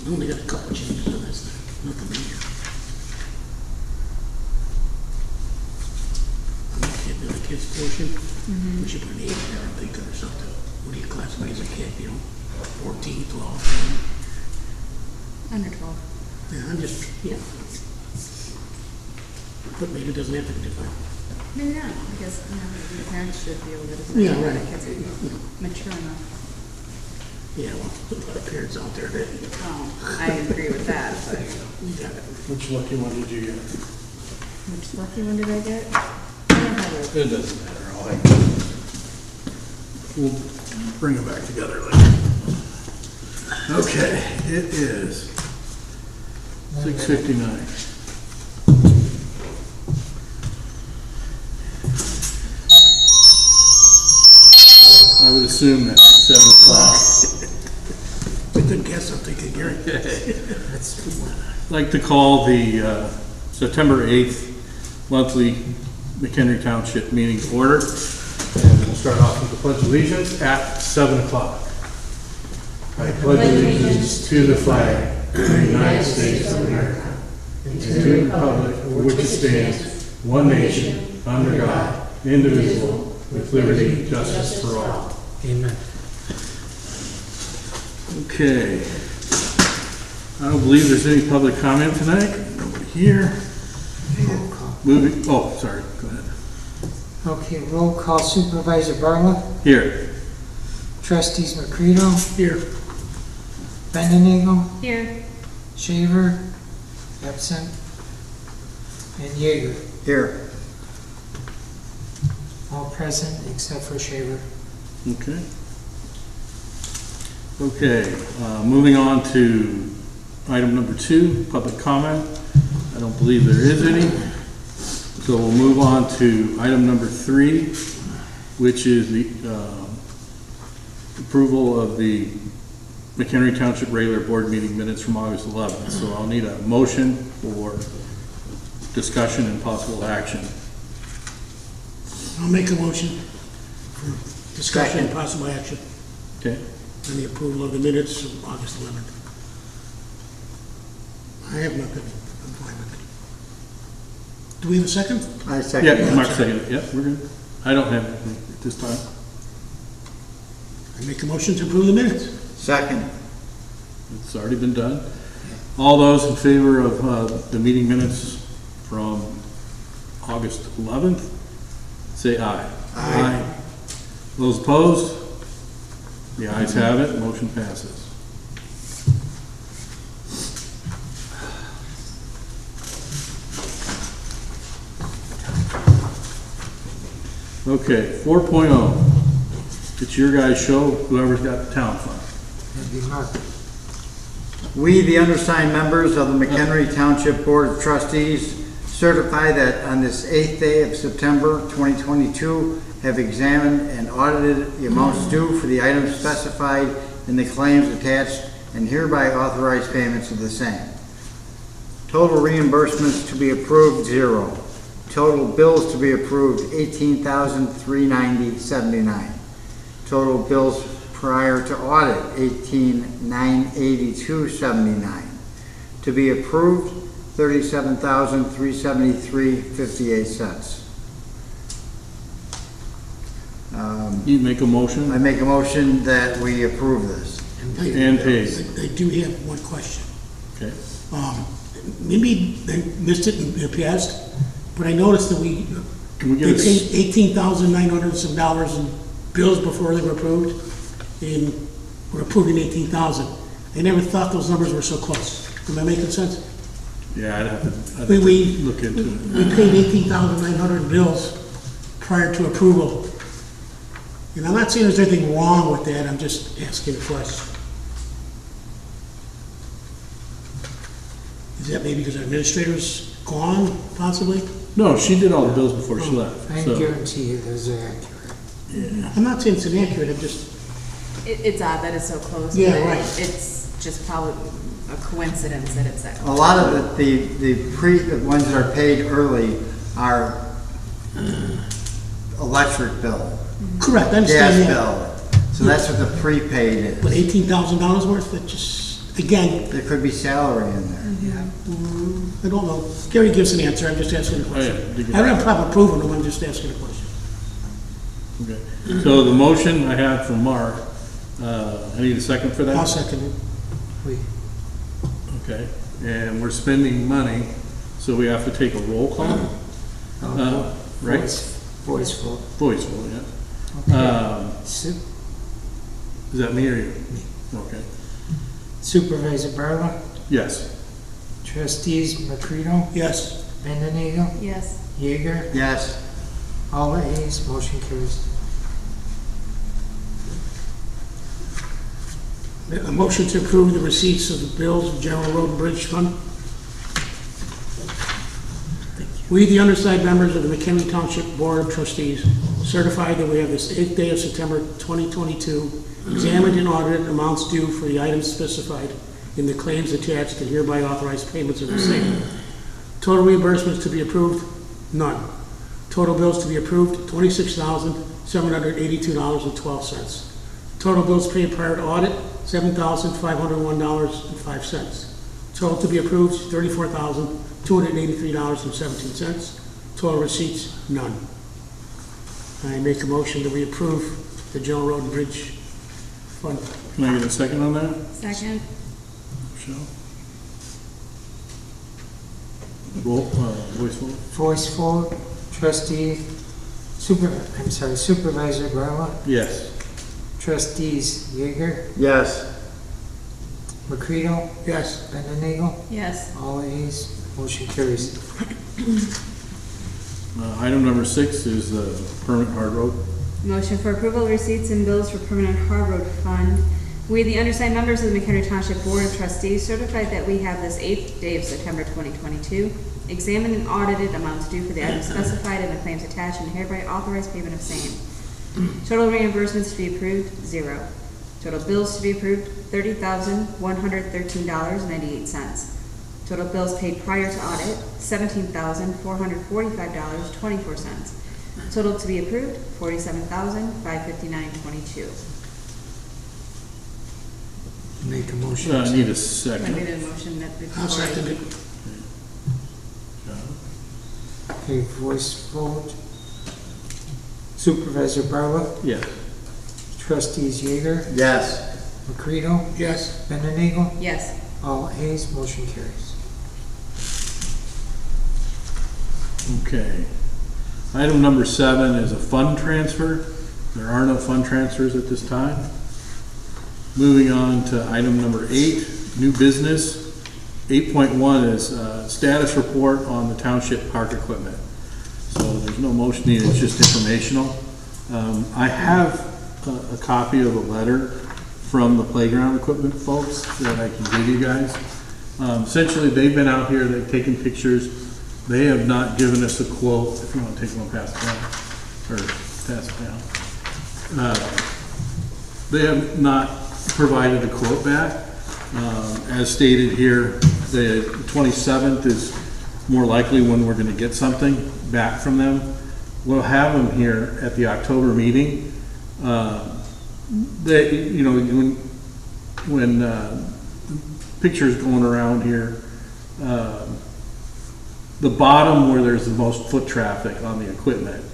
I only got a couple changes on this thing, nothing major. The kids portion, we should put an 8 in there, I'm thinking, or something. What do you classify as a kid, 14, 12, Under 12. Yeah, I'm just, but maybe it doesn't have to be defined. Maybe not, because the parents should be able to decide Right. the kids are mature enough. Yeah, well, a lot of parents out there that, I agree with that, but Which lucky one did you get? which lucky one did I get? I don't have it. It doesn't matter. We'll bring them back together later. Okay, it is 6:59. I would assume that's 7 o'clock. I couldn't guess, I'm thinking, Gary. I'd like to call the September 8th monthly Mchenry Township meeting to order. And we'll start off with the Pledge of Allegiance at 7 o'clock. I pledge allegiance to the flag of the United States of America and to the republic for which it stands, one nation, under God, indivisible, with liberty and justice for all. Amen. Okay. I don't believe there's any public comment tonight. Nobody here. Moving, oh, sorry, go ahead. Okay, roll call. Supervisor Barla, Here. trustees Macredo, Here. Bendenagel, Here. Shaver, absent, and Yeager. Here. All present except for Shaver. Okay. Okay, moving on to item number 2, public comment. I don't believe there is any. So we'll move on to item number 3, which is the approval of the Mchenry Township regular board meeting minutes from August 11th. So I'll need a motion for discussion and possible action. I'll make a motion for discussion and possible action Okay? on the approval of the minutes of August 11th. I have nothing, I'm fine with it. Do we have a second? I second. Yeah, Mark seconded it. Yeah, we're good. I don't have anything at this time. I make a motion to approve the minutes. Second. It's already been done. All those in favor of the meeting minutes from August 11th, say aye. Aye. Those opposed? The ayes have it, motion passes. Okay, 4.0. It's your guys' show, whoever's got the town fund. That'd be Mark. We, the undersigned members of the Mchenry Township Board of Trustees, certify that on this 8th day of September 2022, have examined and audited the amounts due for the items specified in the claims attached and hereby authorize payments of the same. Total reimbursements to be approved, 0. Total bills to be approved, $18,390.79. Total bills prior to audit, $18,982.79. To be approved, $37,373.58. You make a motion? I make a motion that we approve this. And paid. I do have one question. Okay. Maybe they missed it in the past, but I noticed that we Can we they get paid $18,900 some dollars in bills before they were approved, and were approved in $18,000. I never thought those numbers were so close. Am I making sense? Yeah, I'd have to We look into it. we paid $18,900 bills prior to approval. And I'm not saying there's anything wrong with that, I'm just asking a question. Is that maybe because our administrator's gone, possibly? No, she did all the bills before she left. I so- guarantee you those are accurate. I'm not saying it's inaccurate, I'm just, It's odd that it's so close. Yeah, but right. It's just probably a coincidence that it's that A close. lot of the ones that are paid early are electric bill, correct, I gas understand that. bill. So that's what the prepaid But is. $18,000 worth, that just, Again, There could be salary in there. I don't know. Gary gives an answer, I'm just asking a Oh, question. yeah. I don't have a problem approving them, I'm just asking a question. Okay. So the motion I have from Mark, I need a second for that? I'll second it. We, Okay, and we're spending money, so we have to take a roll call, right? voice vote. Voice vote, Okay. yeah. Su- Is that me or you? Okay, Supervisor Barlow, yes. trustees Mercado, Yes. Bendigo, Yes. Jaeger, Yes, all ayes, motion carries. A motion to approve the receipts of the bills of General Road and Bridge Fund. We, the undersigned members of the McHenry Township Board of Trustees, certify that we have this 8th day of September 2022 examined and audited amounts due for the items specified in the claims attached to hereby authorized payments of the same. Total reimbursements to be approved, none. Total bills to be approved, $26,782.12. Total bills paid prior to audit, $7,501.05. Total to be approved, $34,283.17. Total receipts, none. I make a motion that we approve the General Road and Bridge Fund. Can I get a second on that? Second. Michelle? Roll, voice vote? Voice vote, Supervisor Barlow, Yes. trustees Jaeger, yes, Mercado, Yes. Bendigo, Yes. all ayes, motion carries. Item number 6 is the permanent hard road. Motion for approval of receipts and bills for permanent hard road fund. We, the undersigned members of the Mchenry Township Board of Trustees, certified that we have this 8th day of September 2022 examined and audited amounts due for the items specified in the claims attached and hereby authorized payment of same. Total reimbursements to be approved, 0. Total bills to be approved, $30,113.98. Total bills paid prior to audit, $17,445.24. Total to be approved, $47,559.22. Make a motion. I need a I second. made a motion that before. I'll second it. Okay, voice vote. Supervisor Barlow, Yes. trustees Jaeger, yes, Mercado, Yes. Bendigo, Yes. all ayes, motion carries. Okay. Item number 7 is a fund transfer. There are no fund transfers at this time. Moving on to item number 8, new business. 8.1 is status report on the township park equipment. So there's no motion needed, it's just informational. I have a copy of a letter from the playground equipment folks that I can give you guys. Essentially, they've been out here, they've taken pictures. They have not given us a quote, if you want to take one past it down, or pass it down. They have not provided a quote back. As stated here, the 27th is more likely when we're going to get something back from them. We'll have them here at the October meeting. They, you know, when pictures going around here, the bottom where there's the most foot traffic on the equipment,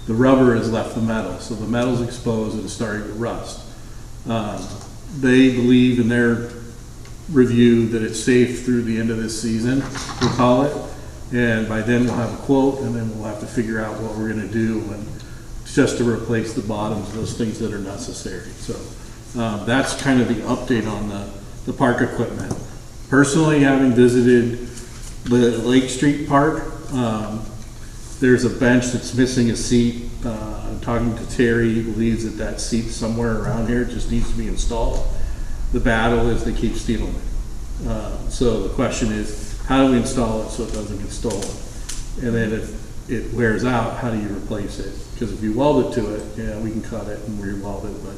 the rubber has left the metal, so the metal's exposed and it's starting to rust. They believe in their review that it's safe through the end of this season, we'll call it, and by then we'll have a quote, and then we'll have to figure out what we're gonna do, and it's just to replace the bottoms, those things that are necessary. So that's kind of the update on the park equipment. Personally, having visited the Lake Street Park, there's a bench that's missing a seat. I'm talking to Terry, he believes that that seat's somewhere around here, it just needs to be installed. The battle is they keep stealing it. So the question is, how do we install it so it doesn't get stolen? And then if it wears out, how do you replace it? Because if you weld it to it, yeah, we can cut it and re-weld it, but,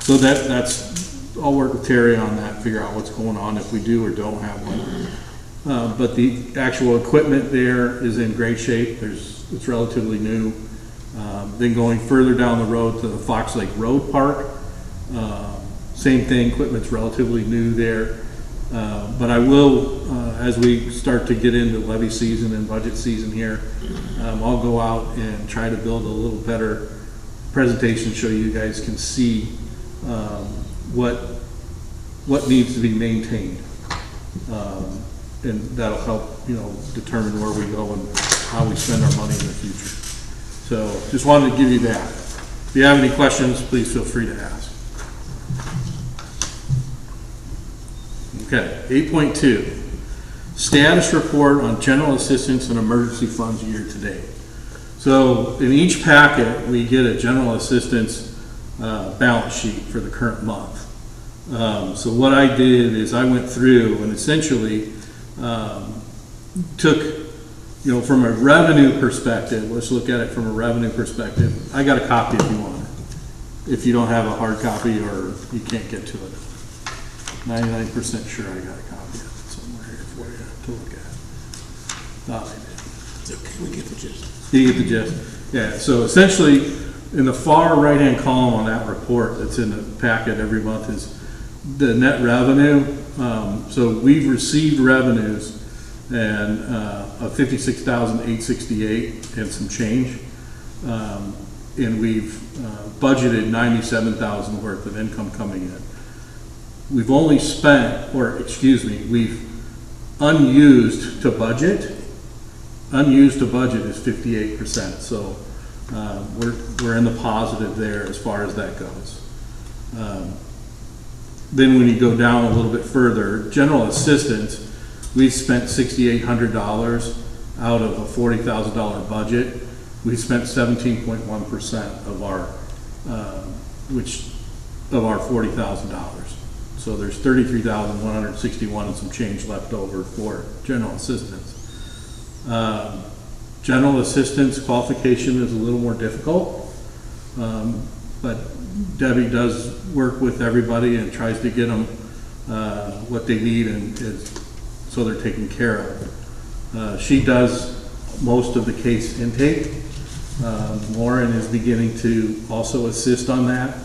so that's, I'll work with Terry on that, figure out what's going on if we do or don't have one. But the actual equipment there is in great shape. It's relatively new. Then going further down the road to the Fox Lake Road Park, Same thing, equipment's relatively new there. But I will, as we start to get into levy season and budget season here, I'll go out and try to build a little better presentation so you guys can see what needs to be maintained. And that'll help, determine where we go and how we spend our money in the future. So just wanted to give you that. If you have any questions, please feel free to ask. Okay, 8.2, status report on general assistance and emergency funds year to date. So in each packet, we get a general assistance balance sheet for the current month. So what I did is I went through and essentially took, from a revenue perspective, let's look at it from a revenue perspective. I got a copy if you want it. If you don't have a hard copy or you can't get to it. 99% sure I got a copy of it somewhere here for you to look at. Thought I did. It's okay, we get the gist. You get the gist? Yeah, so essentially, in the far right-hand column on that report that's in the packet every month is the net revenue. So we've received revenues and of $56,868 and some change. And we've budgeted $97,000 worth of income coming in. We've only spent, we've unused to budget. Unused to budget is 58%. So we're in the positive there as far as that goes. Then when you go down a little bit further, general assistance, we've spent $6,800 out of a $40,000 budget. We spent 17.1% of our, of our $40,000. So there's $33,161 and some change left over for general assistance. General assistance qualification is a little more difficult, but Debbie does work with everybody and tries to get them what they need so they're taken care of. She does most of the case intake. Lauren is beginning to also assist on that,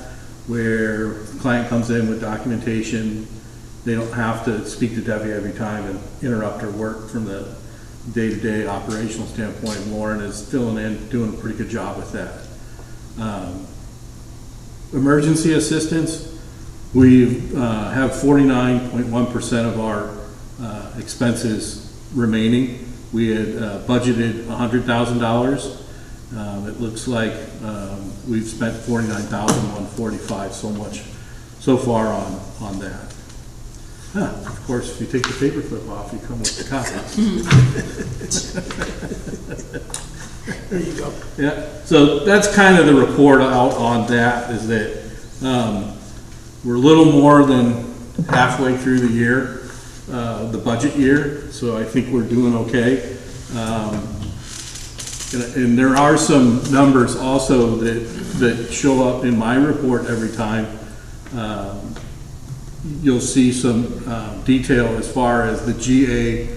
where the client comes in with documentation. They don't have to speak to Debbie every time and interrupt her work from the day-to-day operational standpoint. Lauren is filling in, doing a pretty good job with that. Emergency assistance, we have 49.1% of our expenses remaining. We had budgeted $100,000. It looks like we've spent $49,145 so much so far on that. Of course, if you take the paperclip off, you come with the copies. There you go. Yeah, so that's kind of the report out on that, is that we're a little more than halfway through the year, the budget year, so I think we're doing okay. And there are some numbers also that show up in my report every time. You'll see some detail as far as the GA,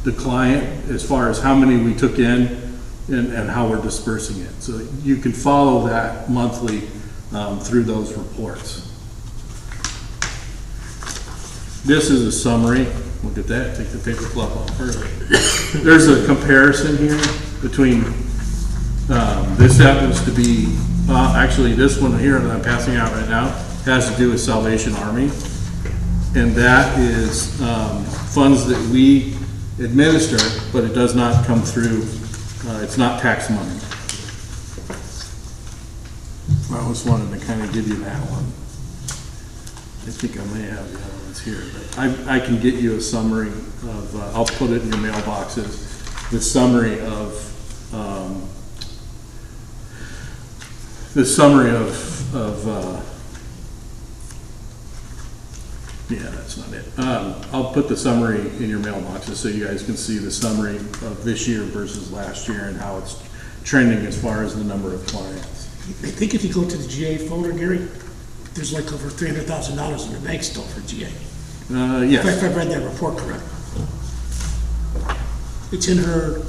the client, as far as how many we took in and how we're dispersing it. So you can follow that monthly through those reports. This is a summary. Look at that, take the paper clip off early. There's a comparison here between, this happens to be, actually this one here that I'm passing out right now has to do with Salvation Army. And that is funds that we administer, but it does not come through, it's not tax money. I just wanted to kind of give you that one. I think I may have the other ones here, but I can get you a summary of, I'll put it in your mailboxes, the summary of, yeah, that's not it. I'll put the summary in your mailboxes so you guys can see the summary of this year versus last year and how it's trending as far as the number of clients. I think if you go to the GA folder, Gary, there's like over $300,000 in the bank still for GA. Yes. If I've read that report correctly. It's in her,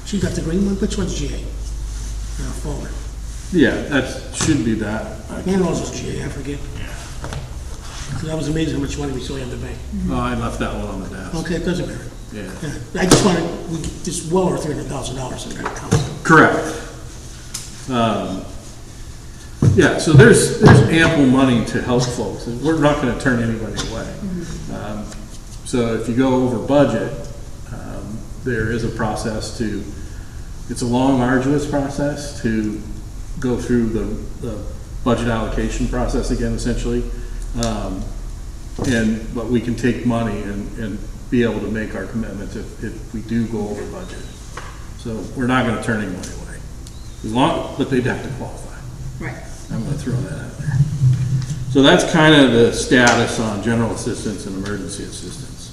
she got the green one, which one's GA? Folder. Yeah, that should be that. One of those is GA, I forget. 'Cause I was amazed how much money we still have in the bank. Oh, I left that one on the desk. Okay, it doesn't matter. Yeah. I just wanted, just well over $300,000 in that account. Correct. Yeah, so there's ample money to help folks, and we're not gonna turn anybody away. So if you go over budget, there is a process to, it's a long, arduous process to go through the budget allocation process again, essentially. But we can take money and be able to make our commitments if we do go over budget. So we're not gonna turn anybody away, but they'd have to qualify. Right. I'm gonna throw that out there. So that's kind of the status on general assistance and emergency assistance.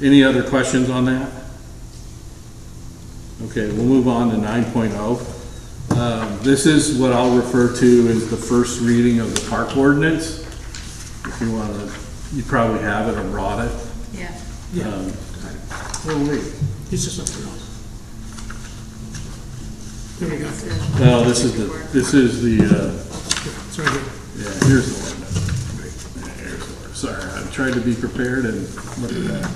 Any other questions on that? Okay, we'll move on to 9.0. This is what I'll refer to as the first reading of the park ordinance. If you want to, you probably have it or brought it. Yeah. Oh, wait. This is something else. Here we go. No, this is the, It's right here. yeah, here's the ordinance. Yeah, here's the ordinance. Sorry, I tried to be prepared and look at that.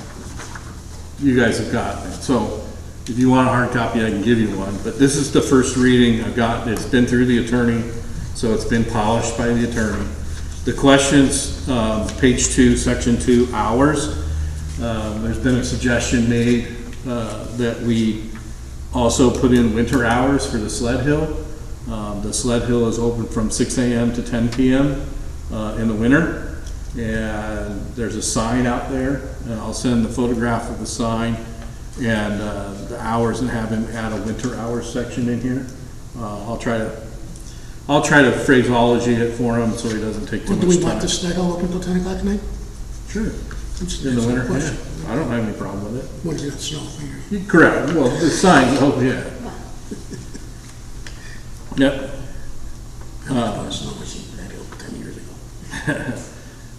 You guys have gotten it. So if you want a hard copy, I can give you one. But this is the first reading I've gotten. It's been through the attorney, so it's been polished by the attorney. The questions, page 2, section 2, hours. There's been a suggestion made that we also put in winter hours for the sled hill. The sled hill is open from 6 a.m. to 10 p.m. In the winter. And there's a sign out there, and I'll send the photograph of the sign and the hours, and have him add a winter hours section in here. I'll try to phraseology it for him so he doesn't take too Well, do much we want time. the sled all open until 10 o'clock tonight? Sure. That's In the a winter, question. yeah. I don't have any problem with it. When does it snow? Correct. Well, the sign, oh, yeah. Yep. I bought a snow machine for that hill 10 years ago.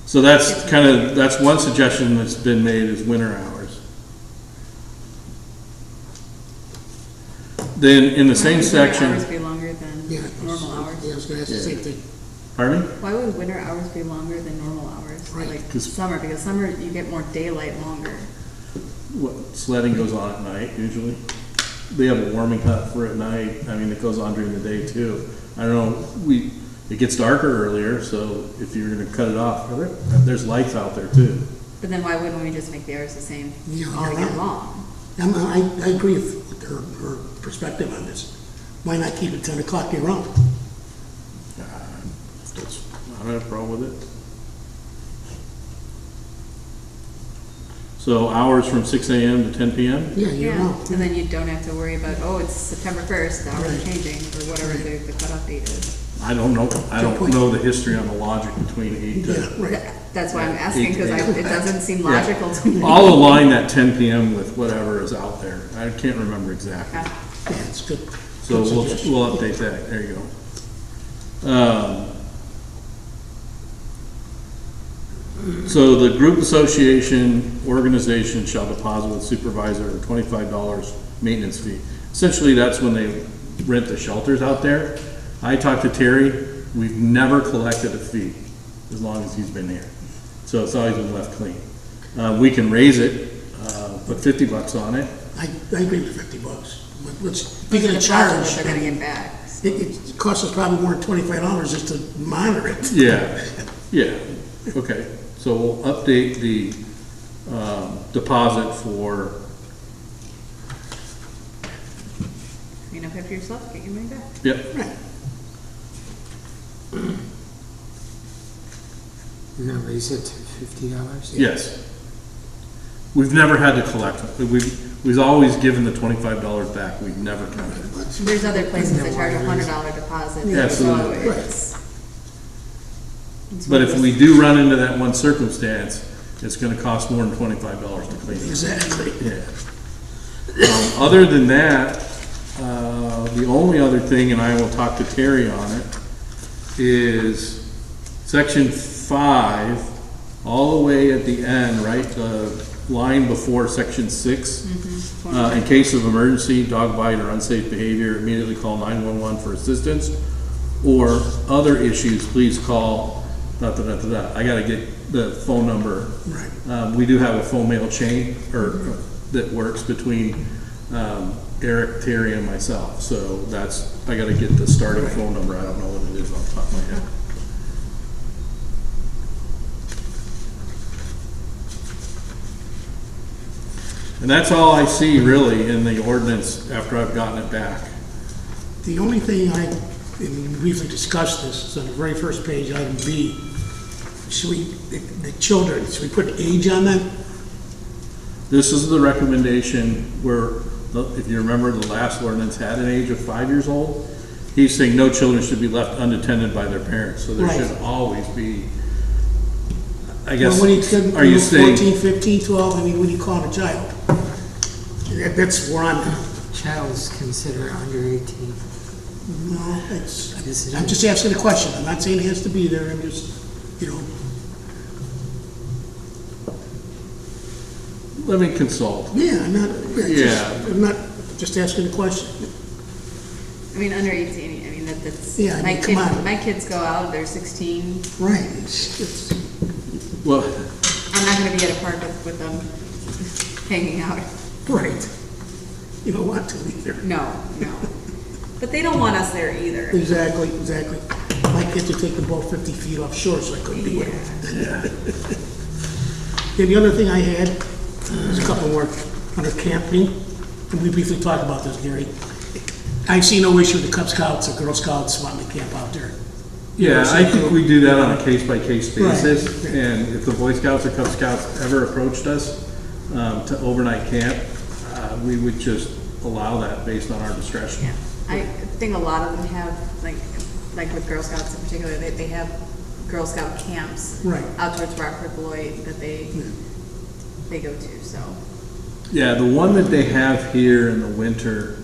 So that's one suggestion that's been made is winter hours. Then in the same Why would section, winter hours be longer than Yeah. normal hours? Yeah, I was gonna ask the same thing. pardon me? Why would winter hours be longer than normal hours? Right. Like 'Cause- summer, because summer you get more daylight longer. What, sledding goes on at night usually. They have a warming hut for at night. I mean, it goes on during the day too. I don't know, it gets darker earlier, so if you're gonna cut it off, there's lights out there too. But then why wouldn't we just make the hours the same Yeah, all you're year right. long? I agree with her perspective on this. Why not keep it 10 o'clock year round? I don't have a problem with it. So hours from 6 a.m. to 10 p.m.? Yeah, year Yeah, round. and then you don't have to worry about, oh, it's September 1st, the hours are Right. changing, or whatever the cutoff date is. I don't know point. the history on the logic between 8 to. Yeah, right. That's why I'm asking, because Eight. it doesn't seem Yeah. logical to me. I'll align that 10 p.m. with whatever is out there. I can't remember exactly. Okay. Yeah, it's good. So Good we'll suggestion. update that. There you go. So the group association organization shall deposit with supervisor a $25 maintenance fee. Essentially, that's when they rent the shelters out there. I talked to Terry. We've never collected a fee as long as he's been here. So it's always been left clean. We can raise it, put $50 on it. I agree with $50. Let's, if They're you're gonna gonna charge, what they're gonna get back. it costs us probably more than $25 just to monitor it. Yeah, yeah, okay. So we'll update the deposit for, Clean up after yourself, get your money back. yep, Right. Now raise it to $50? yes. We've never had to collect, we've always given the $25 back, we've never counted. There's other places that charge $100 deposit. Yeah, so absolutely. it's But if we do run into that one circumstance, it's gonna cost more than $25 to clean it. Exactly. Yeah. Other than that, the only other thing, and I will talk to Terry on it, is section 5, all the way at the end, right, the line before section 6. In case of emergency, dog bite, or unsafe behavior, immediately call 911 for assistance, or other issues, please call I gotta get the phone number. Right. We do have a phone mail chain, or, that works between, Eric, Terry, and myself, so I gotta get the starting Right. phone number, I don't know what it is off the top of my head. And that's all I see really in the ordinance after I've gotten it back. The only thing and we briefly discussed this, is on the very first page, item B. Should we, the children, should we put age on them? This is the recommendation where, if you remember, the last ordinance had an age of 5 years old. He's saying no children should be left unattended by their parents, so there Right. should always be, I guess, Well, when he's are you saying? 14, 15, 12, I mean, what do you call it a child? That's where I'm, Child is considered under 18. no, I'm just asking a question. I'm not saying it has to be there, I'm just, Let me consult. yeah, I'm not, Yeah. I'm not, just asking a question. I mean, under 18, I mean, that's, Yeah, I mean, come on. my kids go out, they're 16. Right, it's, Well, I'm not gonna be at a park with them hanging out. right. You don't want to either. No. But they don't want us there either. Exactly. My kids would take the boat 50 feet offshore, so I couldn't be with them. yeah. Yeah, the other thing I had, there's a couple more under camping, and we briefly talked about this, Gary. I see no issue with the Cub Scouts or Girl Scouts wanting to camp out there. Yeah, I think we do that on a case-by-case basis, Right. and if the Boy Scouts or Cub Scouts ever approached us to overnight camp, we would just allow that based on our discretion. Yeah, I think a lot of them have, like with Girl Scouts in particular, they have Girl Scout camps. Right. Out towards Rockford Lloyd that they go to, so. Yeah, the one that they have here in the winter,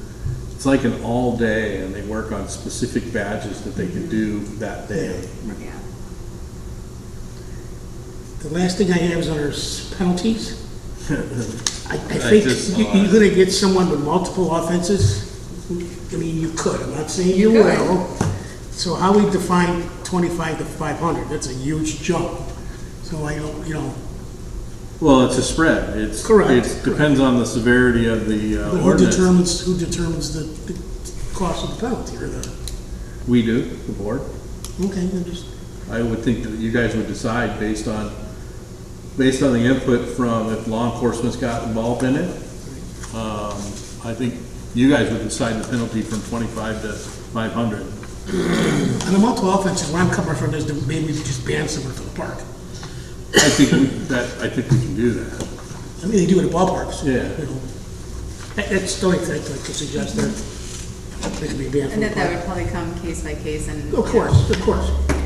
it's like an all-day, and they work on specific badges that they can do that day. Yeah. The last thing I have is under penalties. I I think just saw you're it. gonna get someone with multiple offenses. I mean, you could, I'm not saying you You could. will. So how we define 25 to 500, that's a huge jump. So I don't, Well, it's a spread. It's Correct, It depends on the severity of the but who ordinance. determines the cost of the penalty or the, We do, the board. okay, I'm just, I would think that you guys would decide based on the input from if law enforcement's got involved in it. I think you guys would decide the penalty from 25 to 500. on the multiple offenses, where I'm coming from is to maybe just ban someone from the park. I think we can do that. I mean, they do it at ballparks. Yeah. That's the only thing I could suggest there. They could be banned from And the that would park. probably come case by case and. Of course.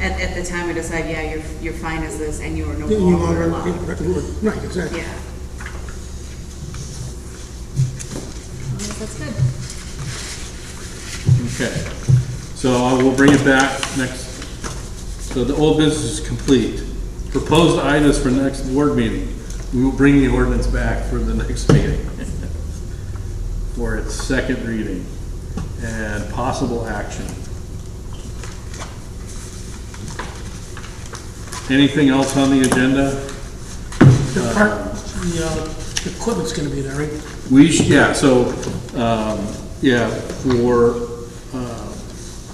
At the time we decide, yeah, your fine is this and you are no Then you longer longer- allowed. Right, exactly. Yeah. Well, that's good. Okay. So I will bring it back next. So the old business is complete. Proposed items for next board meeting. We will bring the ordinance back for the next meeting for its second reading and possible action. Anything else on the agenda? The park, the equipment's gonna be there, right? For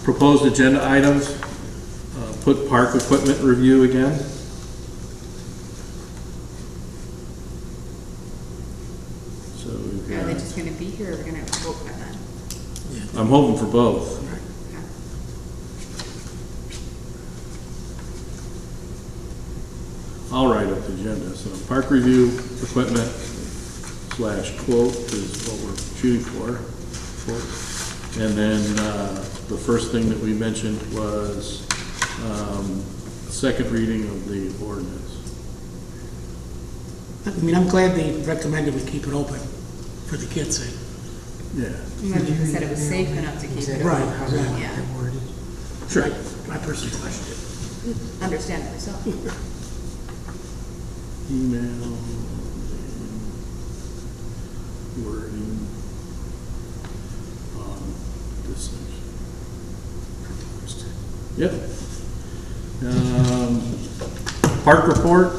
proposed agenda items, put park equipment review again. So we've Are they got- just gonna be here or we're gonna vote by then? I'm hoping for both. I'll write up the agenda. So park review, equipment / quote is what we're shooting for. And then the first thing that we mentioned was second reading of the ordinance. I mean, I'm glad they recommended we keep it open for the kids' sake. Yeah, Maybe they said it was safe enough to keep it. Right, open. How they want Yeah. it worded. sure. I personally questioned it. Understandably so. Email, wording on this section. Yep. Park report.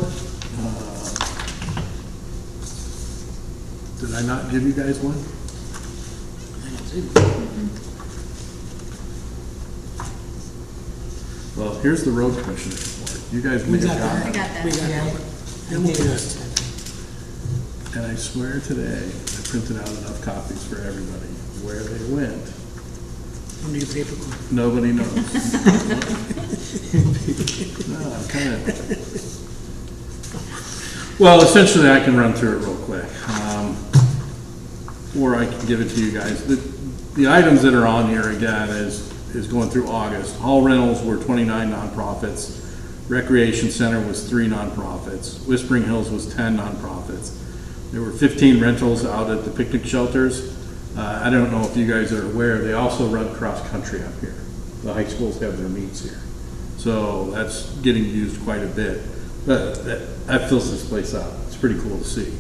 Did I not give you guys one? Well, here's the road commissioner's report. You guys may have gotten I it. got that. We got that. And we'll do this. And I swear today, I printed out enough copies for everybody. Where they went, Under your paper. nobody knows. No, I'm kind of. Well, essentially, I can run through it real quick. Or I can give it to you guys. The items that are on here again is going through August. Hall rentals were 29 nonprofits. Recreation Center was 3 nonprofits. Whispering Hills was 10 nonprofits. There were 15 rentals out at the picnic shelters. I don't know if you guys are aware, they also run cross-country up here. The high schools have their meets here. So that's getting used quite a bit. But that fills this place out. It's pretty cool to see.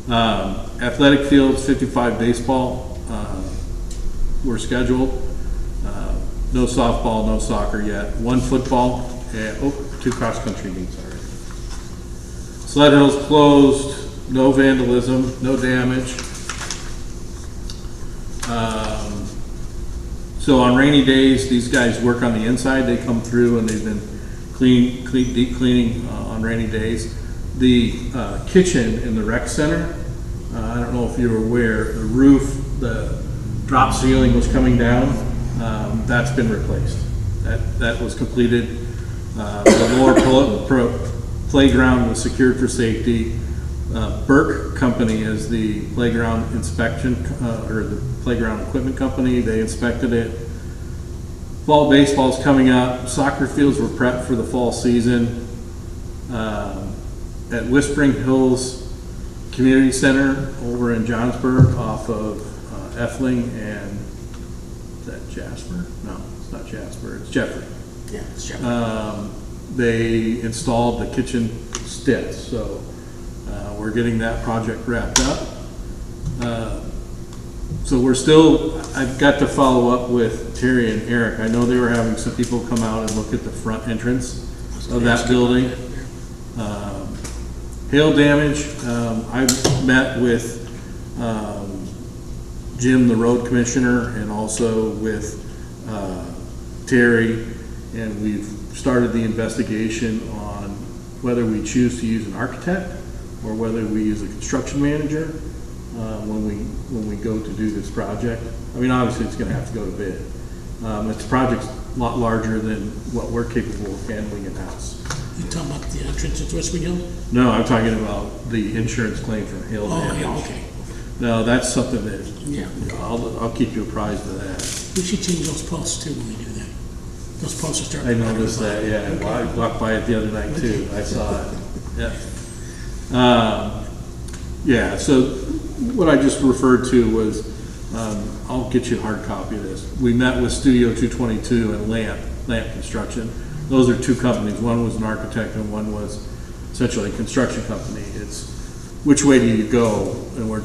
Athletic fields, 55 baseball were scheduled. No softball, no soccer yet. 1 football, and 2 cross-country meets already. Sled Hills closed, no vandalism, no damage. So on rainy days, these guys work on the inside. They come through and they've been deep cleaning on rainy days. The kitchen in the rec center, I don't know if you're aware, the roof, the drop ceiling was coming down. That's been replaced. That was completed. The lower playground was secured for safety. Burke Company is the playground inspection, or the playground equipment company. They inspected it. Fall baseball is coming up. Soccer fields were prepped for the fall season. At Whispering Hills Community Center over in Johnsburg off of Effling and, is that Jasper? No, it's not Jasper, it's Jeffrey. Yeah, it's Jeff. They installed the kitchen stits, so we're getting that project wrapped up. So we're still, I've got to follow up with Terry and Eric. I know they were having some people come out and look at the front entrance of that building. Hail damage, I met with Jim, the road commissioner, and also with Terry, and we've started the investigation on whether we choose to use an architect or whether we use a construction manager when we go to do this project. I mean, obviously it's going to have to go to bid. It's a project a lot larger than what we're capable of handling in-house. You talking about the entrance at Whispering Hill? No, I'm talking about the insurance claim from hail Oh, damage. yeah, okay. No, that's something that, Yeah. I'll keep you apprised of that. We should change those posts too when we do that. Those posts are starting. I noticed that, yeah. Well, I walked by it the other night too. I saw it. Yeah. Yeah, so what I just referred to was, I'll get you a hard copy of this. We met with Studio 222 and Lamp Construction. Those are 2 companies. One was an architect and one was essentially a construction company. It's which way do you go? And we're,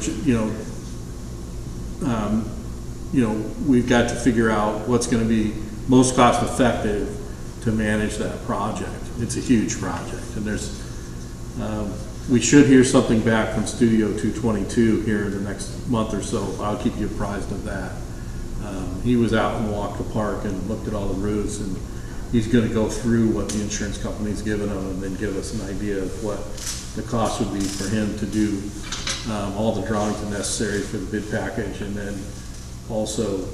we've got to figure out what's going to be most cost effective to manage that project. It's a huge project, and there's we should hear something back from Studio 222 here in the next month or so. I'll keep you apprised of that. He was out and walked the park and looked at all the roofs, and he's going to go through what the insurance company's given him and then give us an idea of what the cost would be for him to do all the drawings necessary for the bid package, and then also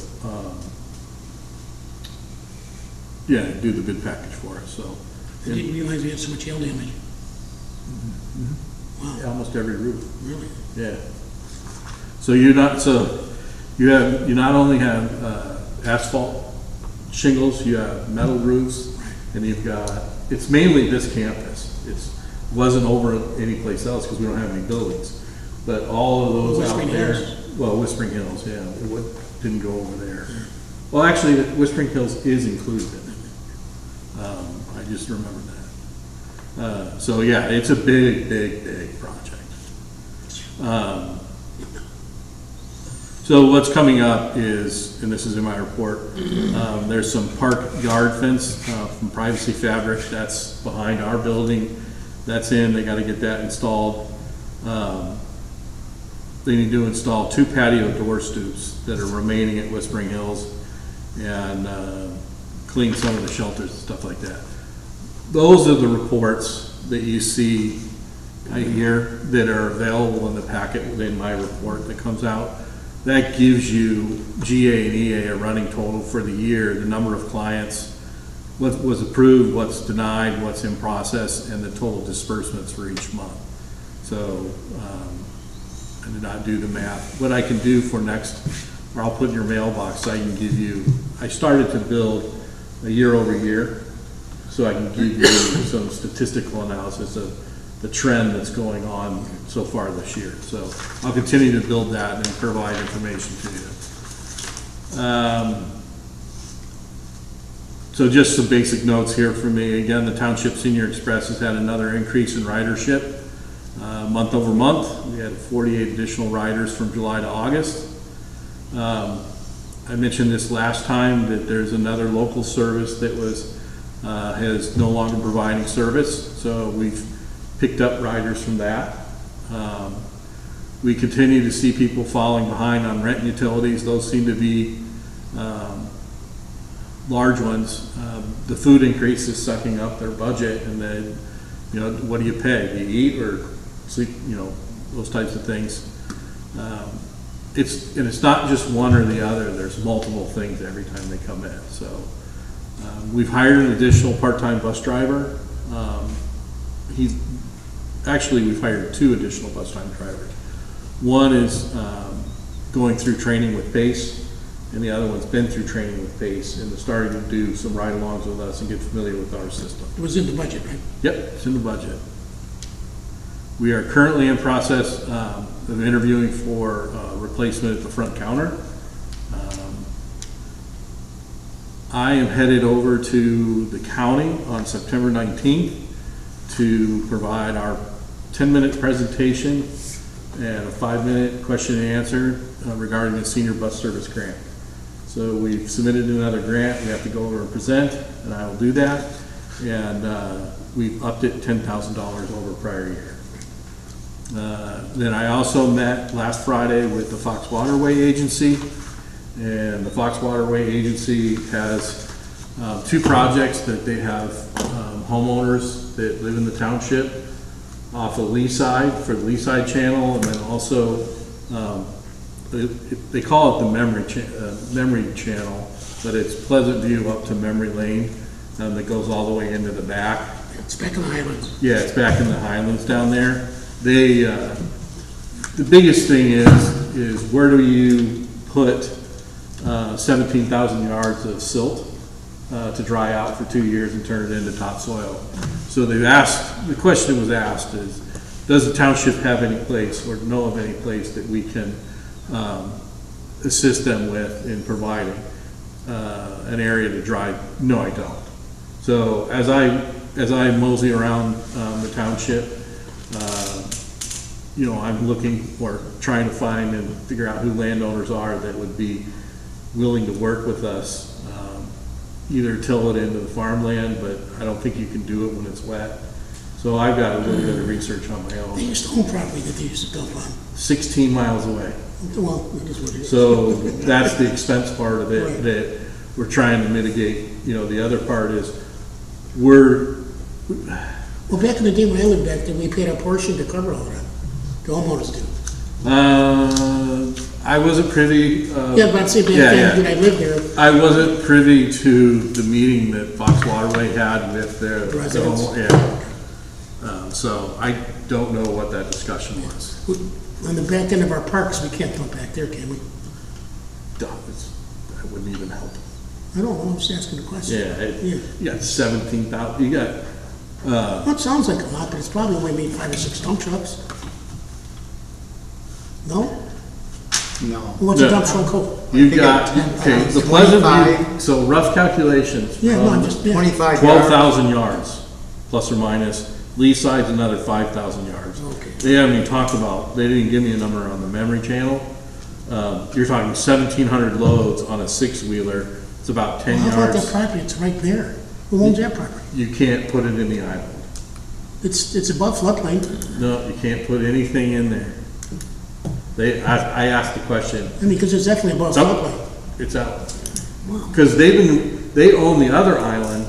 do the bid package for us. So I didn't realize we had so much hail damage. yeah, almost every roof. Really? Yeah. So you not only have asphalt shingles, you have metal roofs, and you've got, it's mainly this campus. It wasn't over any place else because we don't have any buildings. But all of those out Whispering there, Hills. well, Whispering Hills, yeah, didn't go over there. Well, actually, Whispering Hills is included in it. I just remembered that. So yeah, it's a big project. So what's coming up is, and this is in my report, there's some park yard fence from Privacy Fabric that's behind our building. That's in, they gotta get that installed. They need to install 2 patio door stoops that are remaining at Whispering Hills and clean some of the shelters and stuff like that. Those are the reports that you see here that are available in the packet within my report that comes out. That gives you GA and EA a running total for the year, the number of clients, what was approved, what's denied, what's in process, and the total disbursements for each month. So I did not do the math. What I can do for next, or I'll put in your mailbox, I can give you, I started to build a year over year, so I can give you some statistical analysis of the trend that's going on so far this year. So I'll continue to build that and provide information to you. So just some basic notes here for me. Again, the Township Senior Express has had another increase in ridership. Month over month, we had 48 additional riders from July to August. I mentioned this last time that there's another local service that was is no longer providing service, so we've picked up riders from that. We continue to see people falling behind on rent and utilities. Those seem to be large ones. The food increase is sucking up their budget, and then, you know, what do you pay? Do you eat or sleep? You know, those types of things. It's not just one or the other. There's multiple things every time they come in. So we've hired an additional part-time bus driver. We've hired 2 additional bus-time drivers. One is going through training with PACE, and the other one's been through training with PACE and is starting to do some ride-alongs with us and get familiar with our system. It was in the budget, right? Yep, it's in the budget. We are currently in process of interviewing for replacement at the front counter. I am headed over to the county on September 19th to provide our 10-minute presentation and a 5-minute question and answer regarding the senior bus service grant. So we've submitted another grant. We have to go over and present, and I will do that. And we've upped it $10,000 over prior year. Then I also met last Friday with the Fox Waterway Agency, and the Fox Waterway Agency has 2 projects that they have homeowners that live in the township off of Leaside for the Leaside channel, and then also they call it the Memory channel, but it's Pleasant View up to Memory Lane, that goes all the way into the back. It's back in the Highlands. Yeah, it's back in the Highlands down there. They the biggest thing is where do you put 17,000 yards of silt to dry out for 2 years and turn it into topsoil. So they've asked, the question was asked is, does the township have any place or know of any place that we can assist them with in providing an area to dry? No, I don't. So as I mosey around the township, you know, I'm looking or trying to find and figure out who landowners are that would be willing to work with us, either till it into the farmland, but I don't think you can do it when it's wet. So I've got a little bit of research on my They own. used to own property that they used to dump on. 16 miles away. Well, that is what it is. So that's the expense part of it Right. that we're trying to mitigate. You know, the other part is we're, Well, back in the day when I lived back there, we paid a portion to cover all that. The homeowners do. I wasn't privy. Yeah, but I'm saying back then, when I lived there, I wasn't privy to the meeting that Fox Waterway had with their Residents? Yeah. So I don't know what that discussion was. on the back end of our parks, we can't dump back there, can we? That wouldn't even help. I don't know, I'm just asking the question. Yeah, you got 17,000. You got. Well, it sounds like a lot, but it's probably only made 5 or 6 dump trucks. No? No. What's a No. dump truck hold? You've think got, at 10, okay, the 25. Pleasant View, so rough calculations. Yeah, no, I'm from just, yeah. 25 yards. 12,000 yards, plus or minus. Lee side's another 5,000 yards. Okay. They haven't even talked about, they didn't give me a number on the Memory channel. You're talking 1,700 loads on a six-wheeler. It's about 10 How about that yards. property? It's right there. Who owns that property? You can't put it in the island. It's above floodplain. No, you can't put anything in there. I asked the question. I mean, because it's definitely above It's out. floodplain. It's out. Wow. Because they own the other island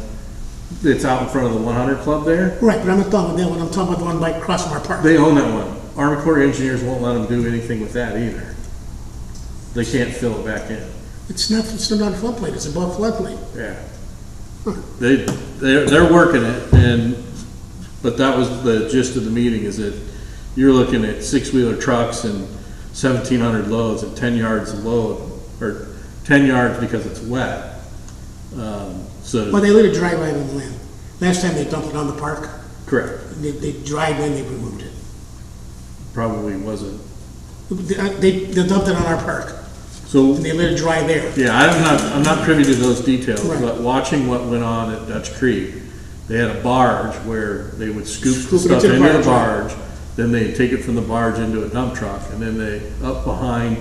that's out in front of the 100 Club there. Right, but I'm not talking about that one. I'm talking about the one by across from our park. They own that one. Army Corps of Engineers won't let them do anything with that either. They can't fill it back in. It's not a floodplain. It's above floodplain. Yeah. They're working it, but that was the gist of the meeting, is that you're looking at six-wheeler trucks and 1,700 loads at 10 yards a load, or 10 yards because it's wet. Well, they let it dry right on the land. Last time they dumped it on the park, Correct. they dried when they removed it. Probably wasn't. They dumped it on our park, So, and they let it dry there. yeah, I'm not privy to those details, Right. but watching what went on at Dutch Creek, they had a barge where they would scoop the Scoop it stuff into the into the barge, barge, then they'd take it from the barge into a dump truck, and then up behind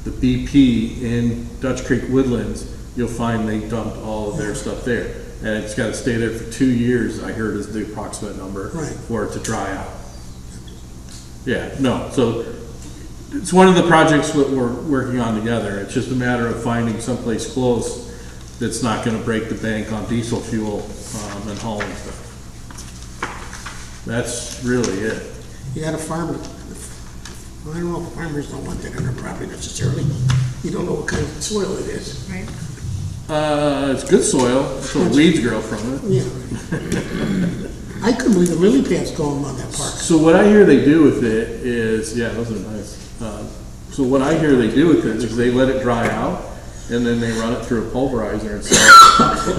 the BP in Dutch Creek Woodlands, you'll find they dumped all of their stuff there. And it's gotta stay there for 2 years, I heard is the approximate number, Right. for it to dry out. Yeah, no, so it's one of the projects that we're working on together. It's just a matter of finding someplace close that's not gonna break the bank on diesel fuel, and hauling stuff. That's really it. You got a farmer. Well, I don't know if farmers don't want that on their property necessarily. You don't know what kind of soil it is. Right. It's good soil, so weeds grow from it. Yeah. I couldn't believe the lily pads going on that park. So what I hear they do with it is, yeah, those are nice. So what I hear they do with it is they let it dry out, and then they run it through a pulverizer and sell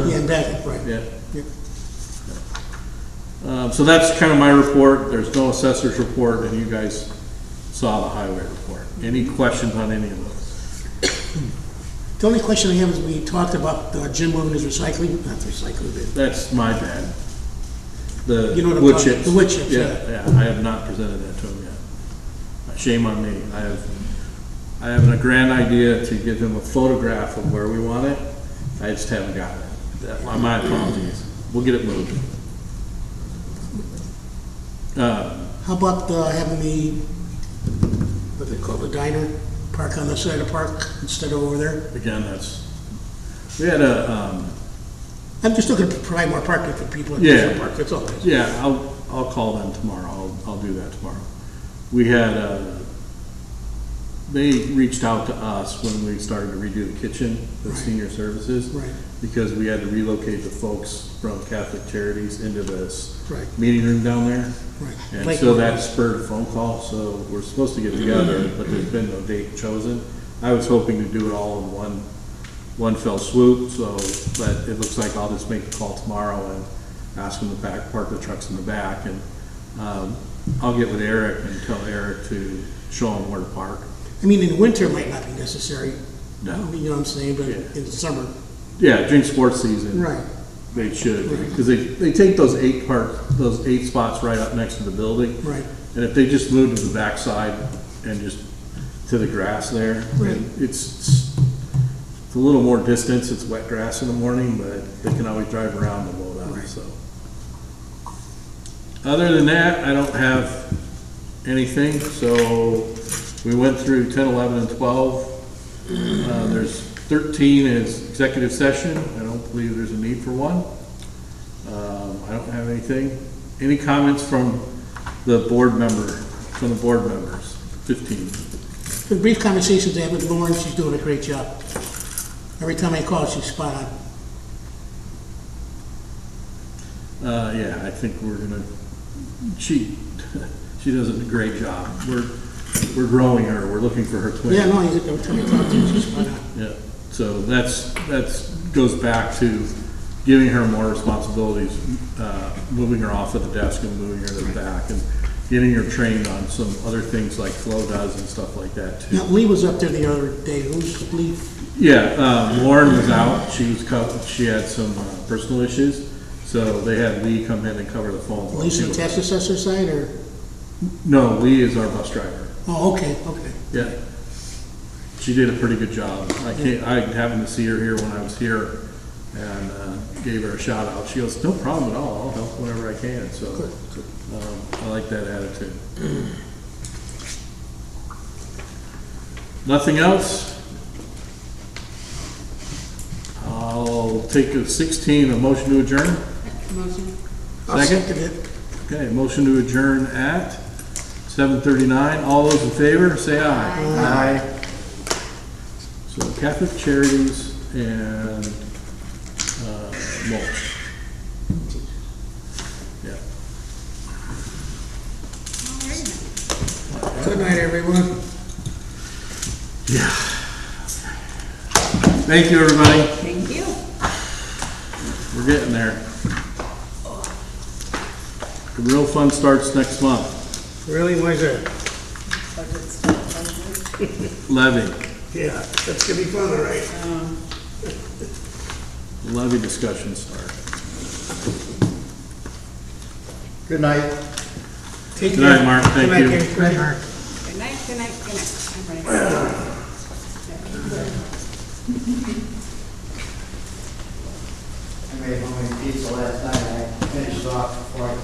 it. Yeah, and that, right. Yeah. Yeah. So that's kind of my report. There's no assessor's report, and you guys saw the highway report. Any questions on any of those? The only question I have is we talked about Jim moving his recycling, not recycling bin. That's my bad. You know what I'm wood talking- chips. the wood chips, Yeah, I have not presented that to him yet. Shame on me. I have a grand idea to give him a photograph of where we want it. I just haven't gotten it. My apologies. We'll get it moved. How about having what they call the diner, park on the side of the park instead of over there? Again, we had I'm just looking to provide more parking for people at Yeah. the park, that's all it is. yeah, I'll call them tomorrow. I'll do that tomorrow. We had, they reached out to us when we started to redo the kitchen, the senior services. Right. Because we had to relocate the folks from Catholic Charities into this Right. meeting room down there. Right. And Like- so that spurred a phone call, so we're supposed to get together, but there's been no date chosen. I was hoping to do it all in one fell swoop, but it looks like I'll just make the call tomorrow and ask them to park the trucks in the back, and I'll get with Eric and tell Eric to show them where to park. I mean, in winter it might not be necessary, No. you know what I'm saying, but Yeah. in the summer, Yeah, during sports season. right. They should, because they take those 8 spots right up next to the building. Right. And if they just move to the backside and just to the grass there, Right. and it's a little more distance, it's wet grass in the morning, but they can always drive around and load out, Right. so. Other than that, I don't have anything, so we went through 10, 11, and 12. There's 13 is executive session. I don't believe there's a need for one. I don't have anything. Any comments from the board members? 15. The brief conversations I had with Lauren, she's doing a great job. Every time I call, she's spot on. Yeah, I think we're gonna, she does a great job. We're growing her, we're looking for her twin. Yeah, no, every time I talk to her, she's spot on. Yeah, so that's goes back to giving her more responsibilities, moving her off of the desk and moving her to the back, and getting her trained on some other things like Flo does and stuff like that too. Now, Lee was up there the other day, who's Lee? Yeah, Lauren was out, she had some personal issues, so they had Lee come in and cover the phone. Lee's from the tax assessor side, or? No, Lee is our bus driver. Oh, okay, okay. Yeah. she did a pretty good job. I happened to see her here when I was here and gave her a shout out. She goes, no problem at all, I'll help whenever I can, so I like that attitude. Nothing else? I'll take a 16, a motion to adjourn. Motion. I'll Second? second it. Okay, motion to adjourn at 7:39. All those in favor, say aye. Aye. So Catholic Charities and mulch. Yeah. Good night, everyone. Yeah. Thank you, everybody. Thank you. We're getting there. The real fun starts next month. Really, why's that? Levy. Yeah, that's gonna be fun, all right. Levy discussion start. Good night. Take Good night, care. Mark. Thank Good night, you. Gary. Good night, good night, good night. I'm ready. I made homemade pizza last night. I finished off before I